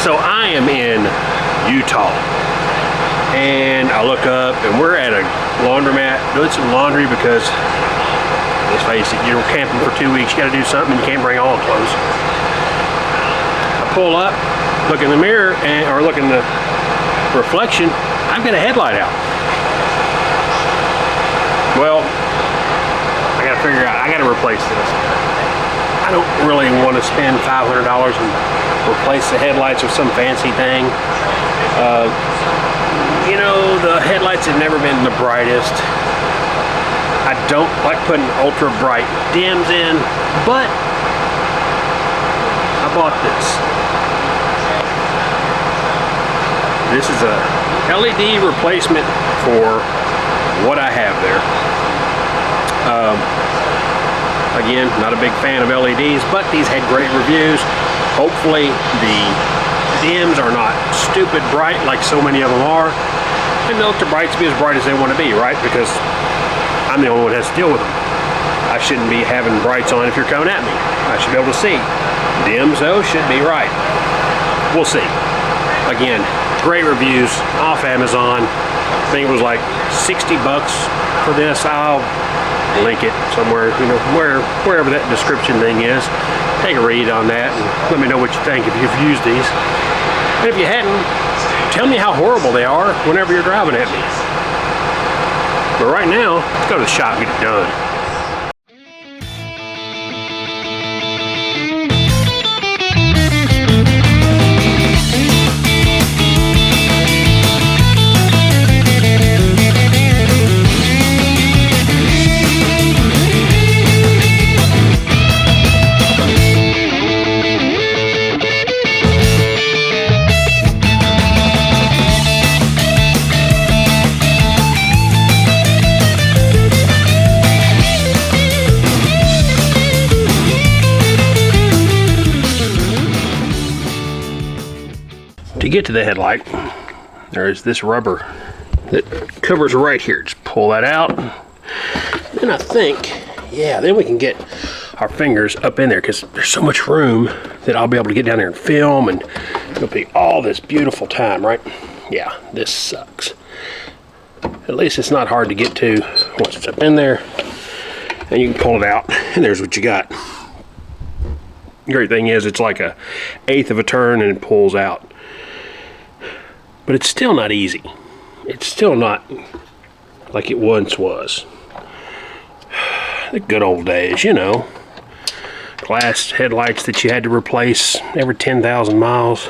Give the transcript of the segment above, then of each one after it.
So I am in Utah, and I look up and we're at a laundromat doing some laundry because, let's face it, you're camping for 2 weeks, you gotta do something, and you can't bring all clothes. I pull up, look in the mirror, or look in the reflection, I've got a headlight out. Well, I gotta figure out, I gotta replace this. I don't really want to spend $500 and replace the headlights with some fancy thing. You know, the headlights have never been the brightest. I don't like putting ultra bright dims in, but I bought this. This is a LED replacement for what I have there. Again, not a big fan of LEDs, but these had great reviews. Hopefully the dims are not stupid bright like so many of them are, and the ultra brights be as bright as they want to be, right? Because I'm the only one that has to deal with them. I shouldn't be having brights on if you're coming at me. I should be able to see. Dims, though, should be right. We'll see. Again, great reviews off Amazon. I think it was like 60 bucks for this. I'll link it somewhere, you know, wherever that description thing is. Take a read on that and let me know what you think if you've used these. And if you hadn't, tell me how horrible they are whenever you're driving at me. But right now, let's go to the shop and get it done. To get to the headlight, there's this rubber that covers right here. Just pull that out. And I think, yeah, then we can get our fingers up in there because there's so much room that I'll be able to get down there and film, and it'll be all this beautiful time, right? Yeah, this sucks. At least it's not hard to get to once it's up in there, and you can pull it out, and there's what you got. The great thing is it's like 1/8 of a turn and it pulls out. But it's still not easy. It's still not like it once was. The good old days, you know. Glass headlights that you had to replace every 10,000 miles.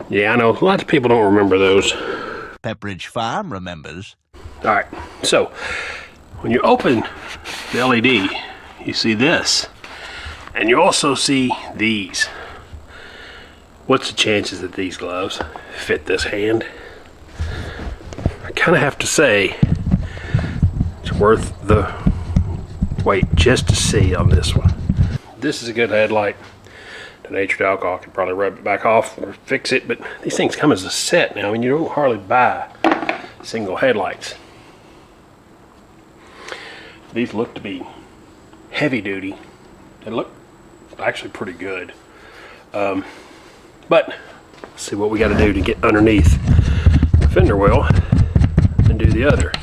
Yeah, I know. Lots of people don't remember those. Pepperidge Farm remembers. Alright, so when you open the LED, you see this. And you also see these. What's the chances that these gloves fit this hand? I kind of have to say it's worth the wait just to see on this one. This is a good headlight. Denatured alcohol could probably rub it back off or fix it, but these things come as a set now. I mean, you don't hardly buy single headlights. These look to be heavy duty. They look actually pretty good. But let's see what we got to do to get underneath the fender well and do the other.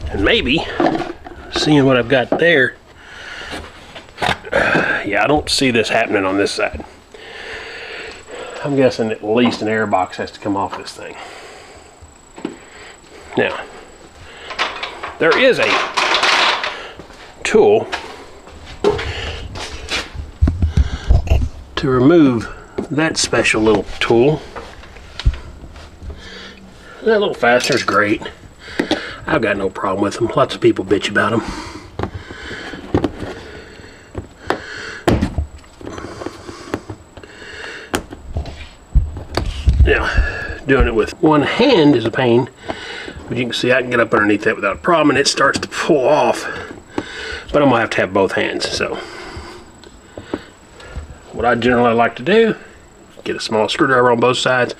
And maybe, seeing what I've got there, yeah, I don't see this happening on this side. I'm guessing at least an air box has to come off this thing. Now, there is a tool to remove that special little tool. That little fastener is great. I've got no problem with them. Lots of people bitch about them. Now, doing it with one hand is a pain, but you can see I can get up underneath that without a problem, and it starts to pull off. But I'm gonna have to have both hands. So, what I generally like to do, get a small screwdriver on both sides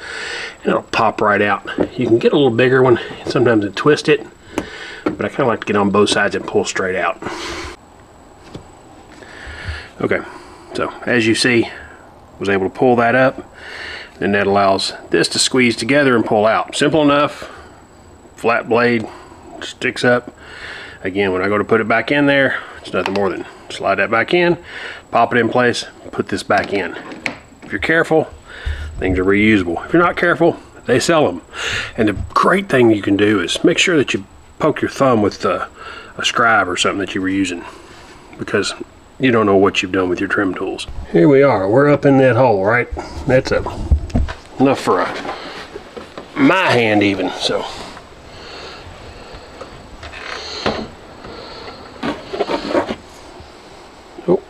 and it'll pop right out. You can get a little bigger one sometimes and twist it, but I kind of like to get on both sides and pull straight out. Okay, so as you see, was able to pull that up. And that allows this to squeeze together and pull out. Simple enough. Flat blade, sticks up. Again, when I go to put it back in there, it's nothing more than slide that back in, pop it in place, put this back in. If you're careful, things are reusable. If you're not careful, they sell them. And the great thing you can do is make sure that you poke your thumb with a scribe or something that you were using, because you don't know what you've done with your trim tools. Here we are, we're up in that hole, right? That's enough for my hand even, so. Oh,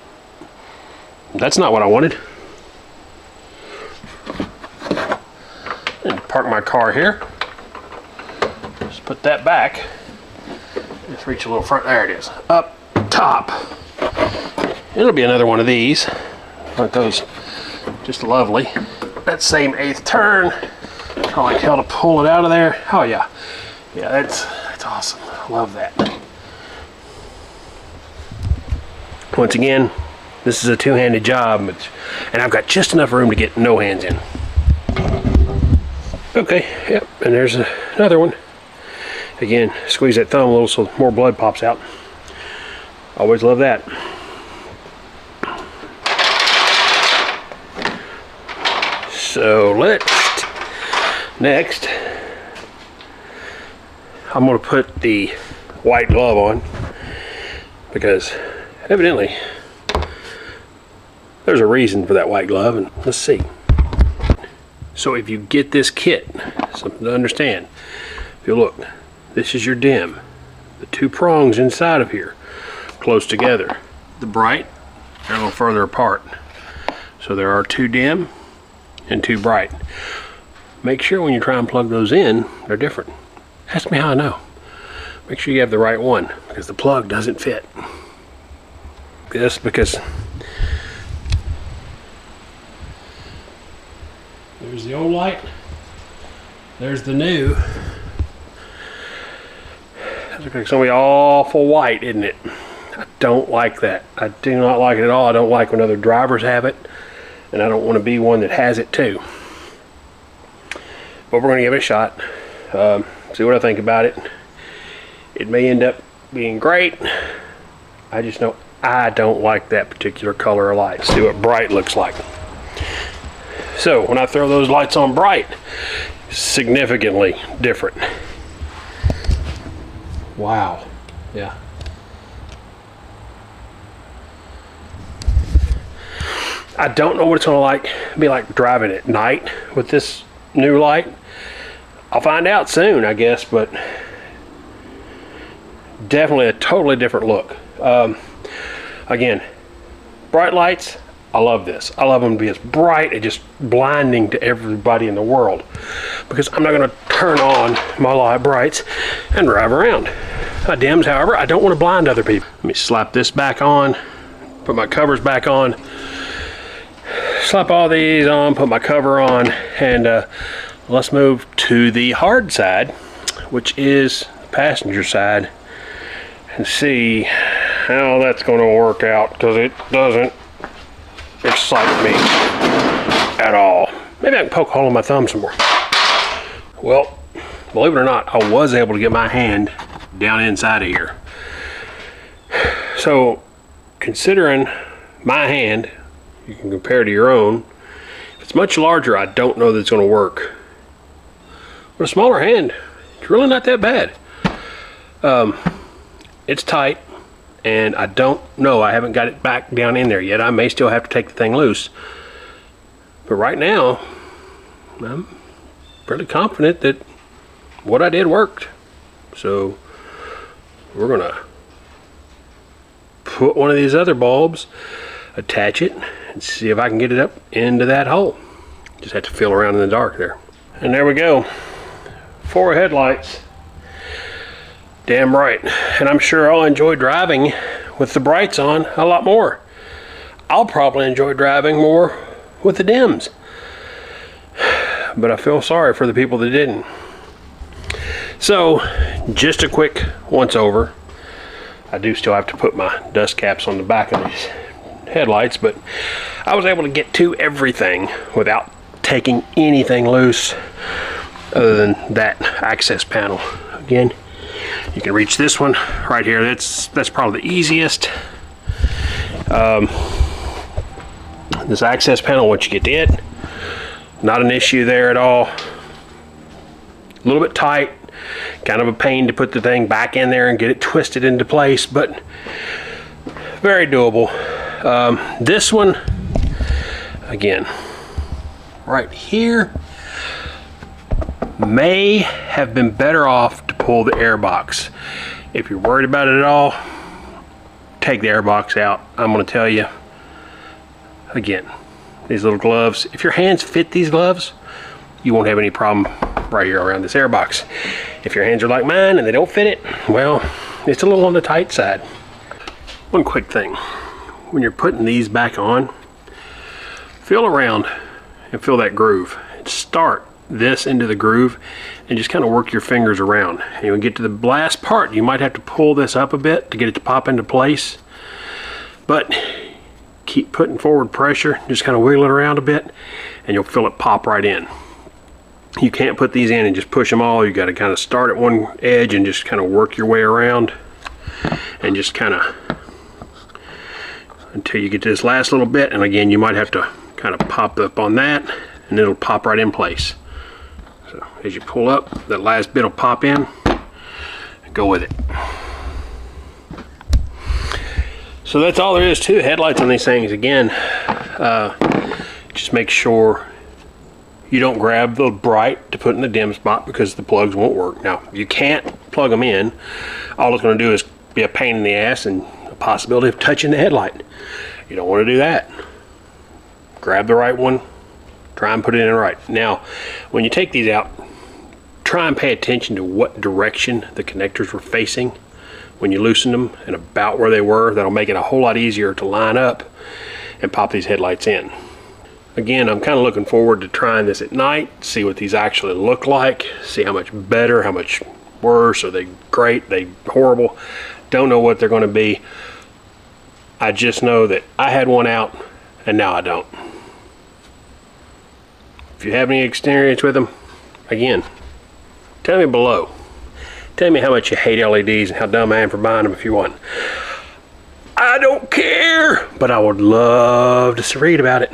that's not what I wanted. And park my car here. Just put that back. Just reach a little front, there it is, up top. It'll be another one of these. Aren't those just lovely? That same 8th turn. I like hell to pull it out of there. Oh yeah. Yeah, that's awesome. I love that. Once again, this is a two-handed job, and I've got just enough room to get no hands in. Okay, yep, and there's another one. Again, squeeze that thumb a little so more blood pops out. Always love that. So next, I'm going to put the white glove on, because evidently there's a reason for that white glove, and let's see. So if you get this kit, something to understand, if you look, this is your dim. The two prongs inside of here, close together. The bright, they're a little further apart. So there are two dim and two bright. Make sure when you try and plug those in, they're different. Ask me how I know. Make sure you have the right one, because the plug doesn't fit. This because there's the old light, there's the new. That looks like it's gonna be awful white, isn't it? I don't like that. I do not like it at all. I don't like when other drivers have it, and I don't want to be one that has it too. But we're gonna give it a shot. See what I think about it. It may end up being great. I just know I don't like that particular color of light. See what bright looks like. So when I throw those lights on bright, significantly different. Wow. Yeah. I don't know what it's gonna be like driving at night with this new light. I'll find out soon, I guess, but definitely a totally different look. Again, bright lights, I love this. I love them to be as bright and just blinding to everybody in the world, because I'm not going to turn on my light brights and drive around. Dims, however, I don't want to blind other people. Let me slap this back on, put my covers back on, slap all these on, put my cover on, and let's move to the hard side, which is the passenger side, and see how that's going to work out, because it doesn't excite me at all. Maybe I can poke a hole in my thumb some more. Well, believe it or not, I was able to get my hand down inside of here. So considering my hand, you can compare to your own. If it's much larger, I don't know that it's going to work. But a smaller hand, it's really not that bad. It's tight, and I don't know, I haven't got it back down in there yet. I may still have to take the thing loose. But right now, I'm pretty confident that what I did worked. So we're gonna put one of these other bulbs, attach it, and see if I can get it up into that hole. Just have to feel around in the dark there. And there we go. 4 headlights. Damn right. And I'm sure I'll enjoy driving with the brights on a lot more. I'll probably enjoy driving more with the dims. But I feel sorry for the people that didn't. So, just a quick once over. I do still have to put my dust caps on the back of these headlights, but I was able to get to everything without taking anything loose other than that access panel. Again, you can reach this one right here. That's probably the easiest. This access panel, once you get to it, not an issue there at all. A little bit tight, kind of a pain to put the thing back in there and get it twisted into place, but very doable. This one, again, right here, may have been better off to pull the air box. If you're worried about it at all, take the air box out. I'm going to tell you, again, these little gloves, if your hands fit these gloves, you won't have any problem right here around this air box. If your hands are like mine and they don't fit it, well, it's a little on the tight side. One quick thing, when you're putting these back on, feel around and feel that groove. Start this into the groove and just kind of work your fingers around. And when you get to the last part, you might have to pull this up a bit to get it to pop into place, but keep putting forward pressure, just kind of wiggle it around a bit, and you'll feel it pop right in. You can't put these in and just push them all. You got to kind of start at one edge and just kind of work your way around, and just kind of until you get to this last little bit. And again, you might have to kind of pop up on that, and it'll pop right in place. So as you pull up, that last bit will pop in. Go with it. So that's all there is to headlights on these things. Again, just make sure you don't grab the bright to put in the dim spot, because the plugs won't work. Now, you can't plug them in. All it's going to do is be a pain in the ass and a possibility of touching the headlight. You don't want to do that. Grab the right one, try and put it in right. Now, when you take these out, try and pay attention to what direction the connectors were facing when you loosen them, and about where they were. That'll make it a whole lot easier to line up and pop these headlights in. Again, I'm kind of looking forward to trying this at night, see what these actually look like, see how much better, how much worse, are they great, they horrible. Don't know what they're going to be. I just know that I had one out and now I don't. If you have any experience with them, again, tell me below. Tell me how much you hate LEDs and how dumb I am for buying them if you want. I don't care, but I would love to read about it.